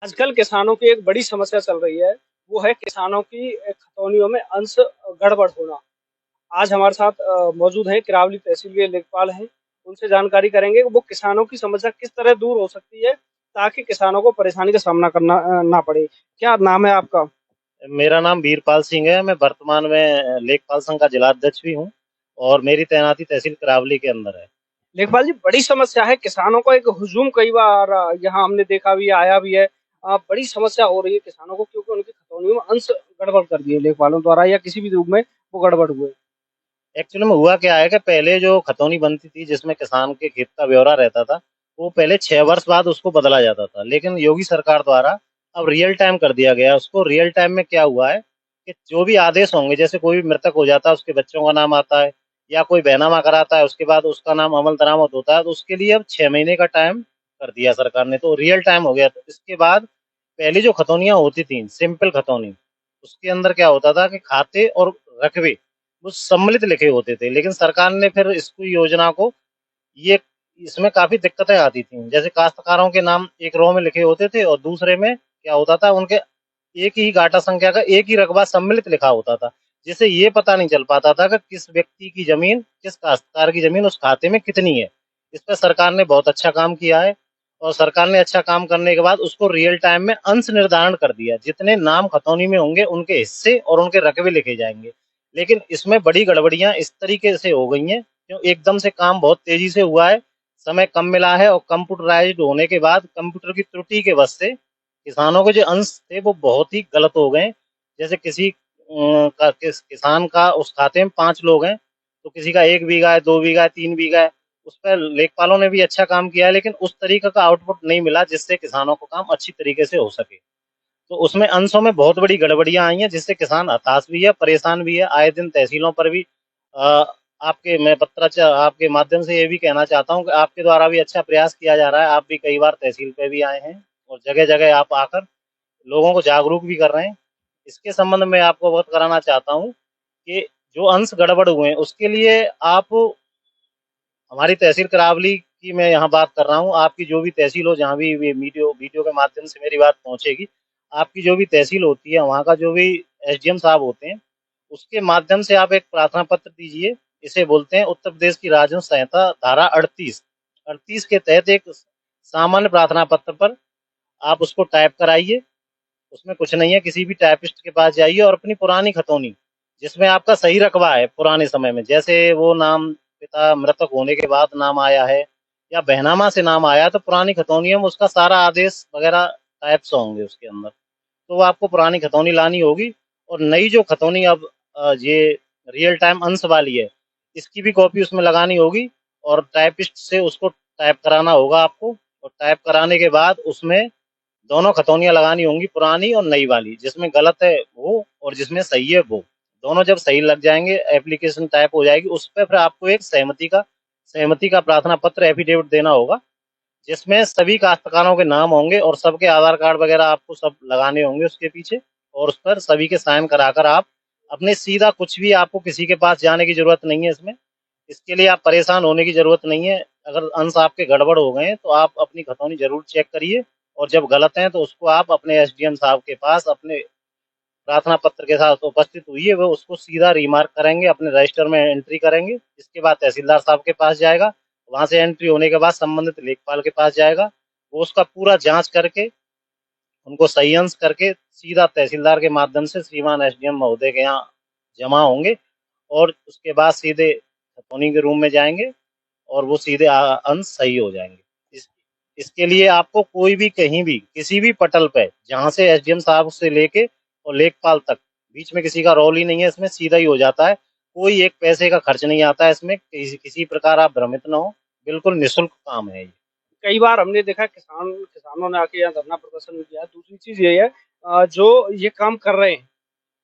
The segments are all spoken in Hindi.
आजकल किसानों की एक बड़ी समस्या चल रही है, वो है किसानों की खतौनियों में अंश गड़बड़ होना। आज हमारे साथ मौजूद हैं किरावली तहसील के लेखपाल हैं, उनसे जानकारी करेंगे कि वो किसानों की समस्या किस तरह दूर हो सकती है, ताकि किसानों को परेशानी का सामना करना ना पड़े। क्या नाम है आपका? मेरा नाम वीरपाल सिंह है। मैं वर्तमान में लेखपाल संघ का जिला अध्यक्ष भी हूँ और मेरी तैनाती तहसील करावली के अंदर है। लेखपाल जी, बड़ी समस्या है किसानों का एक हुजूम कई बार यहाँ हमने देखा भी है, आया भी है। बड़ी समस्या हो रही है किसानों को क्योंकि उनकी खतौनियों में अंश गड़बड़ कर दिए लेखपालों द्वारा या किसी भी रूप में वो गड़बड़ हुए। एक्चुअली में हुआ क्या है कि पहले जो खतौनी बनती थी जिसमें किसान के खेत का ब्यौरा रहता था, वो पहले 6 वर्ष बाद उसको बदला जाता था। लेकिन योगी सरकार द्वारा अब रियल टाइम कर दिया गया है उसको। रियल टाइम में क्या हुआ है कि जो भी आदेश होंगे, जैसे कोई भी मृतक हो जाता है उसके बच्चों का नाम आता है या कोई बैनामा कराता है, उसके बाद उसका नाम अमल दरामद होता है, तो उसके लिए अब 6 महीने का टाइम कर दिया सरकार ने, तो रियल टाइम हो गया। तो इसके बाद पहले जो खतौनियां होती थी सिंपल खतौनी, उसके अंदर क्या होता था कि खाते और रकबे वो सम्मिलित लिखे होते थे। लेकिन सरकार ने फिर इसको योजना को ये इसमें काफी दिक्कतें आती थी। जैसे काश्तकारों के नाम एक रो में लिखे होते थे और दूसरे में क्या होता था, उनके एक ही गाटा संख्या का एक ही रकबा सम्मिलित लिखा होता था, जिससे ये पता नहीं चल पाता था कि किस व्यक्ति की जमीन, किस काश्तकार की जमीन उस खाते में कितनी है। इस पर सरकार ने बहुत अच्छा काम किया है और सरकार ने अच्छा काम करने के बाद उसको रियल टाइम में अंश निर्धारण कर दिया। जितने नाम खतौनी में होंगे उनके हिस्से और उनके रकबे लिखे जाएंगे। लेकिन इसमें बड़ी गड़बड़ियां इस तरीके से हो गई हैं, क्यों एकदम से काम बहुत तेजी से हुआ है, समय कम मिला है और कंप्यूटराइज्ड होने के बाद कंप्यूटर की त्रुटि के वजह से किसानों के जो अंश थे वो बहुत ही गलत हो गए। जैसे किसान का उस खाते में 5 लोग हैं, तो किसी का 1 बीघा है, 2 बीघा है, 3 बीघा है। उस पर लेखपालों ने भी अच्छा काम किया है, लेकिन उस तरीके का आउटपुट नहीं मिला जिससे किसानों को काम अच्छी तरीके से हो सके। तो उसमें अंशों में बहुत बड़ी गड़बड़ियां आई हैं, जिससे किसान हताश भी है, परेशान भी है। आए दिन तहसीलों पर भी आपके मैं पत्राचार आपके माध्यम से ये भी कहना चाहता हूँ कि आपके द्वारा भी अच्छा प्रयास किया जा रहा है। आप भी कई बार तहसील पे भी आए हैं और जगह जगह आप आकर लोगों को जागरूक भी कर रहे हैं। इसके संबंध में आपको अवगत कराना चाहता हूँ कि जो अंश गड़बड़ हुए हैं उसके लिए आप हमारी तहसील करावली की मैं यहाँ बात कर रहा हूँ। आपकी जो भी तहसील हो, जहाँ भी ये वीडियो वीडियो के माध्यम से मेरी बात पहुंचेगी, आपकी जो भी तहसील होती है वहाँ का जो भी एसडीएम साहब होते हैं, उसके माध्यम से आप एक प्रार्थना पत्र दीजिए। इसे बोलते हैं उत्तर प्रदेश की राजस्व संहिता धारा 38 के तहत एक सामान्य प्रार्थना पत्र पर आप उसको टाइप कराइए। उसमें कुछ नहीं है, किसी भी टाइपिस्ट के पास जाइए और अपनी पुरानी खतौनी जिसमें आपका सही रकबा है पुराने समय में, जैसे वो नाम पिता मृतक होने के बाद नाम आया है या बहनामा से नाम आया, तो पुरानी खतौनियों में उसका सारा आदेश वगैरह टाइप्स होंगे उसके अंदर। तो वो आपको पुरानी खतौनी लानी होगी और नई जो खतौनी अब ये रियल टाइम अंश वाली है, इसकी भी कॉपी उसमें लगानी होगी और टाइपिस्ट से उसको टाइप कराना होगा आपको। और टाइप कराने के बाद उसमें दोनों खतौनियाँ लगानी होंगी, पुरानी और नई वाली, जिसमें गलत है वो और जिसमें सही है वो। दोनों जब सही लग जाएंगे, एप्लीकेशन टाइप हो जाएगी, उस पर फिर आपको एक सहमति का प्रार्थना पत्र एफिडेविट देना होगा, जिसमें सभी काश्तकारों के नाम होंगे और सबके आधार कार्ड वगैरह आपको सब लगाने होंगे उसके पीछे। और उस पर सभी के साइन कराकर आप अपने सीधा, कुछ भी आपको किसी के पास जाने की जरूरत नहीं है इसमें। इसके लिए आप परेशान होने की जरूरत नहीं है। अगर अंश आपके गड़बड़ हो गए हैं तो आप अपनी खतौनी जरूर चेक करिए और जब गलत है तो उसको आप अपने एसडीएम साहब के पास अपने प्रार्थना पत्र के साथ उपस्थित हुई है, वो उसको सीधा रिमार्क करेंगे, अपने रजिस्टर में एंट्री करेंगे। इसके बाद तहसीलदार साहब के पास जाएगा, वहां से एंट्री होने के बाद संबंधित लेखपाल के पास जाएगा, वो उसका पूरा जांच करके उनको सही अंश करके सीधा तहसीलदार के माध्यम से श्रीमान एसडीएम महोदय के यहाँ जमा होंगे और उसके बाद सीधे खतौनी के रूम में जाएंगे और वो सीधे अंश सही हो जाएंगे। इस, इसके लिए आपको कोई भी कहीं भी किसी भी पटल पे, जहां से एसडीएम साहब से लेके और लेखपाल तक, बीच में किसी का रोल ही नहीं है, इसमें सीधा ही हो जाता है। कोई एक पैसे का खर्च नहीं आता है इसमें, किसी प्रकार आप भ्रमित ना हो, बिल्कुल निःशुल्क काम है ये। कई बार हमने देखा किसानों ने आके यहाँ धरना प्रदर्शन भी किया है। दूसरी चीज ये है, जो ये काम कर रहे हैं,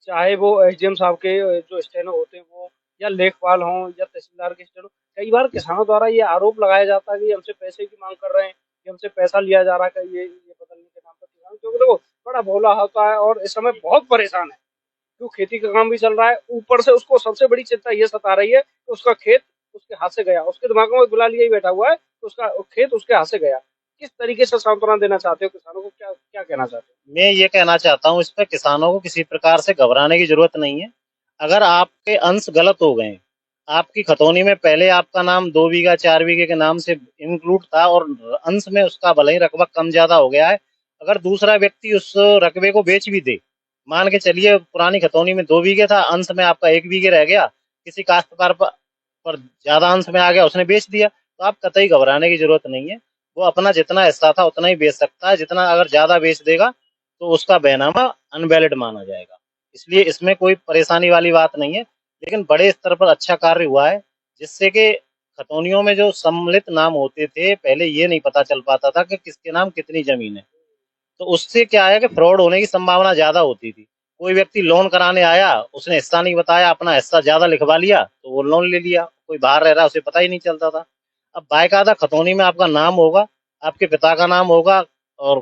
चाहे वो एसडीएम साहब के जो स्टेनो होते हैं वो, या लेखपाल हों या तहसीलदार के स्टेनो, कई बार किसानों द्वारा ये आरोप लगाया जाता है कि हमसे पैसे की मांग कर रहे हैं, कि हमसे पैसा लिया जा रहा है, कि ये बदलने के नाम पर किसान, क्योंकि देखो बड़ा भोला होता है और इस समय बहुत परेशान है, क्यों खेती का काम भी चल रहा है, ऊपर से उसको सबसे बड़ी चिंता ये सता रही है कि उसका खेत उसके हाथ से गया, उसके दिमाग में बुला लिया ही बैठा हुआ है कि उसका खेत उसके हाथ से गया। किस तरीके से सांत्वना देना चाहते हो किसानों को, क्या क्या कहना चाहते हो? मैं ये कहना चाहता हूँ इस पे किसानों को किसी प्रकार से घबराने की जरूरत नहीं है। अगर आपके अंश गलत हो गए, आपकी खतौनी में पहले आपका नाम 2 बीघा 4 बीघे के नाम से इंक्लूड था और अंश में उसका भले ही रकबा कम ज्यादा हो गया है, अगर दूसरा व्यक्ति उस रकबे को बेच भी दे, मान के चलिए पुरानी खतौनी में 2 बीघे था, अंश में आपका 1 बीघे रह गया, किसी काश्तकार पर ज्यादा अंश में आ गया, उसने बेच दिया, तो आप कतई घबराने की जरूरत नहीं है। वो अपना जितना हिस्सा था उतना ही बेच सकता है, जितना अगर ज्यादा बेच देगा तो उसका बैनामा अनवैलिड माना जाएगा। इसलिए इसमें कोई परेशानी वाली बात नहीं है। लेकिन बड़े स्तर पर अच्छा कार्य हुआ है, जिससे कि खतौनियों में जो सम्मिलित नाम होते थे, पहले ये नहीं पता चल पाता था कि किसके नाम कितनी जमीन है। तो उससे क्या है कि फ्रॉड होने की संभावना ज्यादा होती थी। कोई व्यक्ति लोन कराने आया, उसने हिस्सा नहीं बताया, अपना हिस्सा ज्यादा लिखवा लिया, तो वो लोन ले लिया, कोई बाहर रह रहा उसे पता ही नहीं चलता था। अब बायकायदा खतौनी में आपका नाम होगा, आपके पिता का नाम होगा, और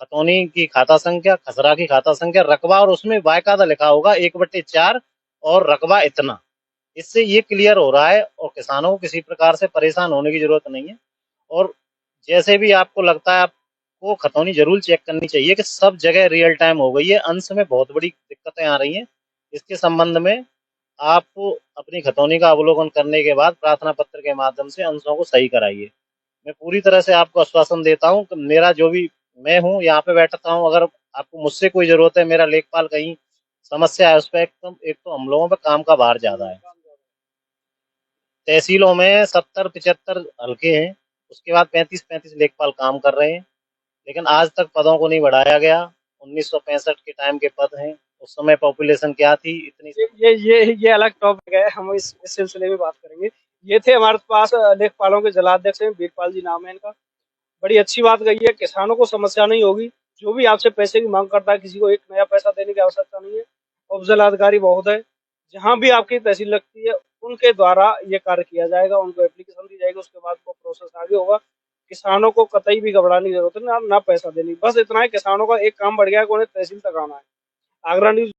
खतौनी की खाता संख्या, खसरा की खाता संख्या, रकबा, और उसमें बायकायदा लिखा होगा 1/4 और रकबा इतना। इससे ये क्लियर हो रहा है और किसानों को किसी प्रकार से परेशान होने की जरूरत नहीं है। और जैसे भी आपको लगता है, आपको खतौनी जरूर चेक करनी चाहिए कि सब जगह रियल टाइम हो गई है। अंश में बहुत बड़ी दिक्कतें आ रही हैं। इसके संबंध में आप अपनी खतौनी का अवलोकन करने के बाद प्रार्थना पत्र के माध्यम से अंशों को सही कराइए। मैं पूरी तरह से आपको आश्वासन देता हूँ कि मेरा जो भी, मैं हूँ यहाँ पे बैठता हूँ, अगर आपको मुझसे कोई जरूरत है, मेरा लेखपाल कहीं समस्या है, उस पर एक तो हम लोगों पे काम का भार ज्यादा है। तहसीलों में 70-75 हल्के हैं, उसके बाद 35-35 लेखपाल काम कर रहे हैं, लेकिन आज तक पदों को नहीं बढ़ाया गया। 1965 के टाइम के पद हैं, उस समय पॉपुलेशन क्या थी, इतनी। ये अलग टॉपिक है, हम इस सिलसिले में बात करेंगे। ये थे हमारे पास लेखपालों के जिलाध्यक्ष हैं, वीरपाल जी नाम है इनका। बड़ी अच्छी बात कही है, किसानों को समस्या नहीं होगी। जो भी आपसे पैसे की मांग करता है, किसी को एक नया पैसा देने की आवश्यकता नहीं है। उपजिला अधिकारी बहुत है, जहाँ भी आपकी तहसील लगती है उनके द्वारा ये कार्य किया जाएगा, उनको एप्लीकेशन दी जाएगी, उसके बाद वो प्रोसेस आगे होगा। किसानों को कतई भी घबराने की जरूरत है ना, ना पैसा देनी, बस इतना है, किसानों का एक काम बढ़ गया है कि उन्हें तहसील तक आना है। आगरा न्यूज